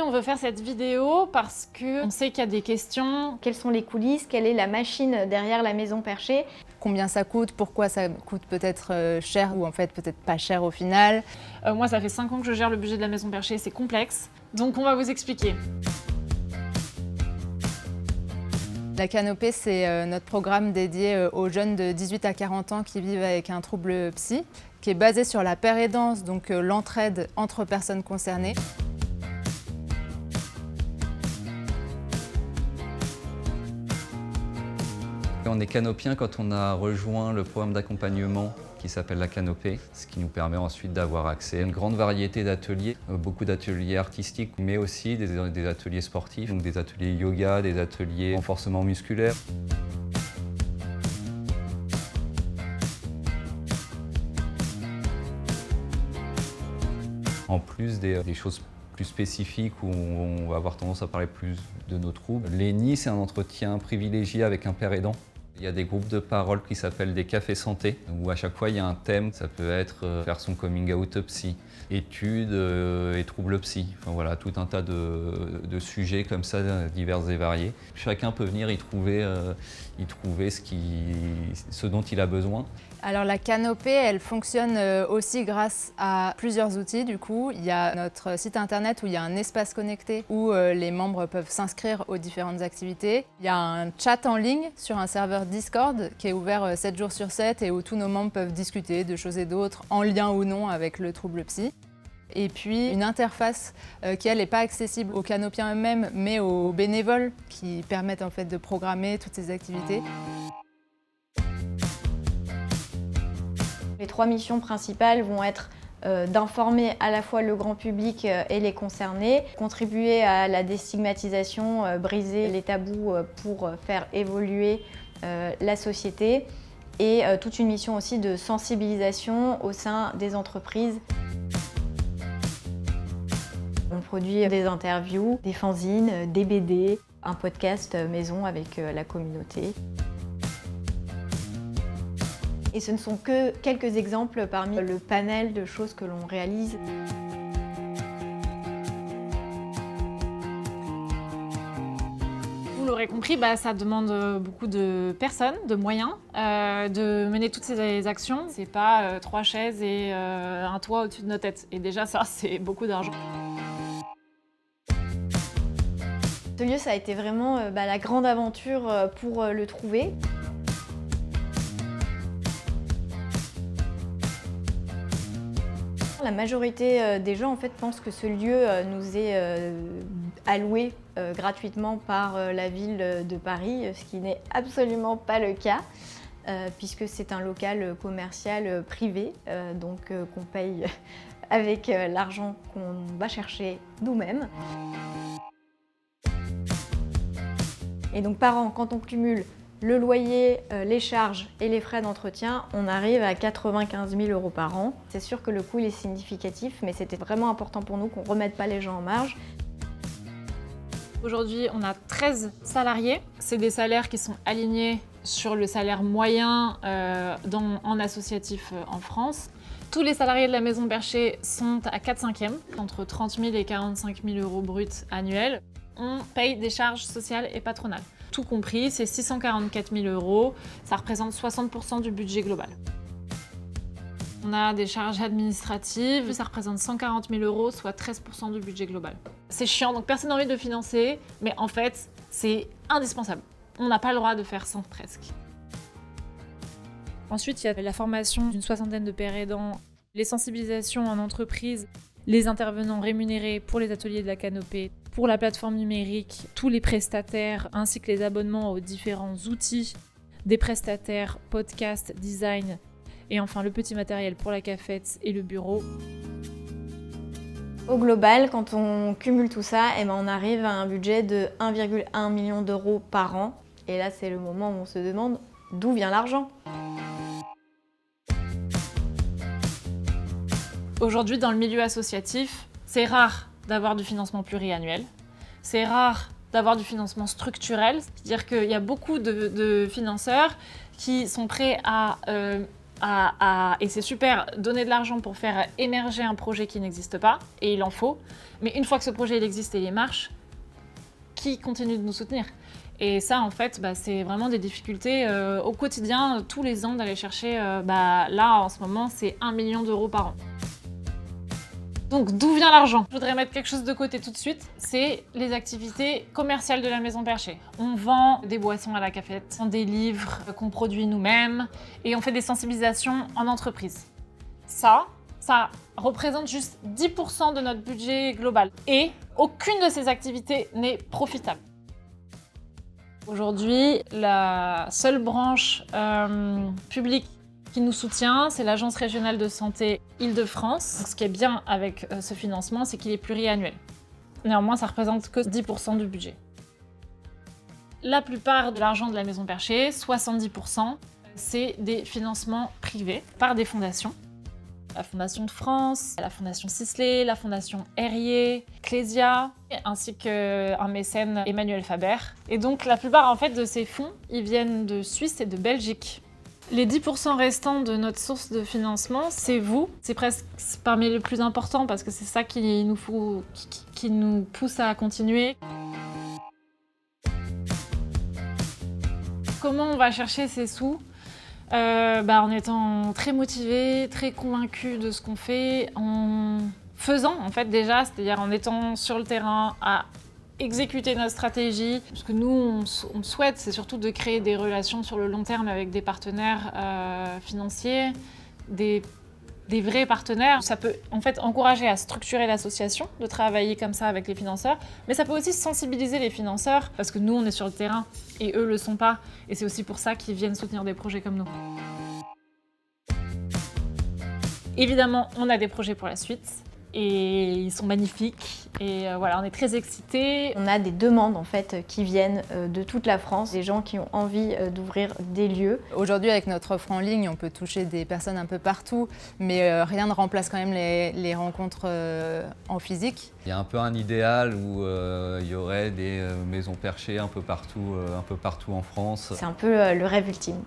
on veut faire cette vidéo parce qu'on sait qu'il y a des questions. Quelles sont les coulisses? Quelle est la machine derrière la maison perchée? Combien ça coûte? Pourquoi ça coûte peut-être cher ou en fait peut-être pas cher au final? Moi, ça fait 5 ans que je gère le budget de la maison perchée, c'est complexe. Donc on va vous expliquer. La Canopée, c'est notre programme dédié aux jeunes de 18 à 40 ans qui vivent avec un trouble psy, qui est basé sur la pair aidance, donc l'entraide entre personnes concernées. On est canopiens quand on a rejoint le programme d'accompagnement qui s'appelle la Canopée, ce qui nous permet ensuite d'avoir accès à une grande variété d'ateliers, beaucoup d'ateliers artistiques, mais aussi des ateliers sportifs, donc des ateliers yoga, des ateliers renforcement musculaire. En plus des choses plus spécifiques où on va avoir tendance à parler plus de nos troubles. L'ENI, c'est un entretien privilégié avec un père aidant. Il y a des groupes de parole qui s'appellent des cafés santé, où à chaque fois il y a un thème. Ça peut être faire son coming out psy, études et troubles psy. Enfin voilà, tout un tas de sujets comme ça, divers et variés. Chacun peut venir y trouver ce dont il a besoin. Alors la Canopée, elle fonctionne aussi grâce à plusieurs outils du coup. Il y a notre site internet où il y a un espace connecté où les membres peuvent s'inscrire aux différentes activités. Il y a un chat en ligne sur un serveur Discord qui est ouvert 7 jours sur 7 et où tous nos membres peuvent discuter de choses et d'autres en lien ou non avec le trouble psy. Et puis une interface qui elle n'est pas accessible aux canopiens eux-mêmes mais aux bénévoles qui permettent en fait de programmer toutes ces activités. Les 3 missions principales vont être d'informer à la fois le grand public et les concernés, contribuer à la déstigmatisation, briser les tabous pour faire évoluer la société et toute une mission aussi de sensibilisation au sein des entreprises. On produit des interviews, des fanzines, des BD, un podcast maison avec la communauté. Et ce ne sont que quelques exemples parmi le panel de choses que l'on réalise. Vous l'aurez compris, ça demande beaucoup de personnes, de moyens, de mener toutes ces actions. C'est pas 3 chaises et un toit au-dessus de nos têtes. Et déjà ça, c'est beaucoup d'argent. Ce lieu, ça a été vraiment la grande aventure pour le trouver. La majorité des gens en fait, pensent que ce lieu nous est alloué gratuitement par la ville de Paris, ce qui n'est absolument pas le cas, puisque c'est un local commercial privé, donc qu'on paye avec l'argent qu'on va chercher nous-mêmes. Et donc par an, quand on cumule le loyer, les charges et les frais d'entretien, on arrive à 95 000 € par an. C'est sûr que le coût il est significatif, mais c'était vraiment important pour nous qu'on ne remette pas les gens en marge. Aujourd'hui, on a 13 salariés. C'est des salaires qui sont alignés sur le salaire moyen en associatif en France. Tous les salariés de la maison perchée sont à 4/5e, entre 30 000 et 45 000 € bruts annuels. On paye des charges sociales et patronales. Tout compris, c'est 644 000 €, ça représente 60% du budget global. On a des charges administratives, ça représente 140 000 €, soit 13% du budget global. C'est chiant, donc personne n'a envie de le financer, mais en fait, c'est indispensable. On n'a pas le droit de faire sans presque. Ensuite, il y a la formation d'une 60aine de pères aidants, les sensibilisations en entreprise, les intervenants rémunérés pour les ateliers de la Canopée, pour la plateforme numérique, tous les prestataires ainsi que les abonnements aux différents outils des prestataires, podcast, design et enfin le petit matériel pour la cafette et le bureau. Au global, quand on cumule tout ça, on arrive à un budget de 1,1 million € par an. Et là, c'est le moment où on se demande d'où vient l'argent. Aujourd'hui, dans le milieu associatif, c'est rare d'avoir du financement pluriannuel. C'est rare d'avoir du financement structurel. C'est-à-dire qu'il y a beaucoup de financeurs qui sont prêts à et c'est super, donner de l'argent pour faire émerger un projet qui n'existe pas, et il en faut. Mais une fois que ce projet il existe et il marche, qui continue de nous soutenir? Et ça, en fait, c'est vraiment des difficultés au quotidien, tous les ans, d'aller chercher, là, en ce moment, c'est 1 million d'euros par an. Donc, d'où vient l'argent? Je voudrais mettre quelque chose de côté tout de suite, c'est les activités commerciales de la Maison Perchée. On vend des boissons à la cafette, des livres qu'on produit nous-mêmes, et on fait des sensibilisations en entreprise. Ça représente juste 10% de notre budget global. Et aucune de ces activités n'est profitable. Aujourd'hui, la seule branche publique qui nous soutient, c'est l'Agence régionale de santé Île-de-France. Ce qui est bien avec ce financement, c'est qu'il est pluriannuel. Néanmoins, ça représente que 10% du budget. La plupart de l'argent de la Maison Perchée, 70%, c'est des financements privés par des fondations. La Fondation de France, la Fondation Sisley, la Fondation Herrier, Clésia, ainsi qu'un mécène, Emmanuel Faber. Et donc la plupart en fait de ces fonds, ils viennent de Suisse et de Belgique. Les 10% restants de notre source de financement, c'est vous. C'est presque parmi les plus importants parce que c'est ça qui nous pousse à continuer. Comment on va chercher ces sous ? En étant très motivé, très convaincu de ce qu'on fait, en faisant en fait déjà, c'est-à-dire en étant sur le terrain à exécuter notre stratégie. Ce que nous on souhaite, c'est surtout de créer des relations sur le long terme avec des partenaires financiers, des vrais partenaires. Ça peut en fait encourager à structurer l'association, de travailler comme ça avec les financeurs, mais ça peut aussi sensibiliser les financeurs, parce que nous on est sur le terrain et eux le sont pas, et c'est aussi pour ça qu'ils viennent soutenir des projets comme nous. Évidemment, on a des projets pour la suite, et ils sont magnifiques, et on est très excités. On a des demandes en fait qui viennent de toute la France, des gens qui ont envie d'ouvrir des lieux. Aujourd'hui, avec notre offre en ligne, on peut toucher des personnes un peu partout, mais rien ne remplace quand même les rencontres en physique. Il y a un peu un idéal où il y aurait des maisons perchées un peu partout en France. C'est un peu le rêve ultime.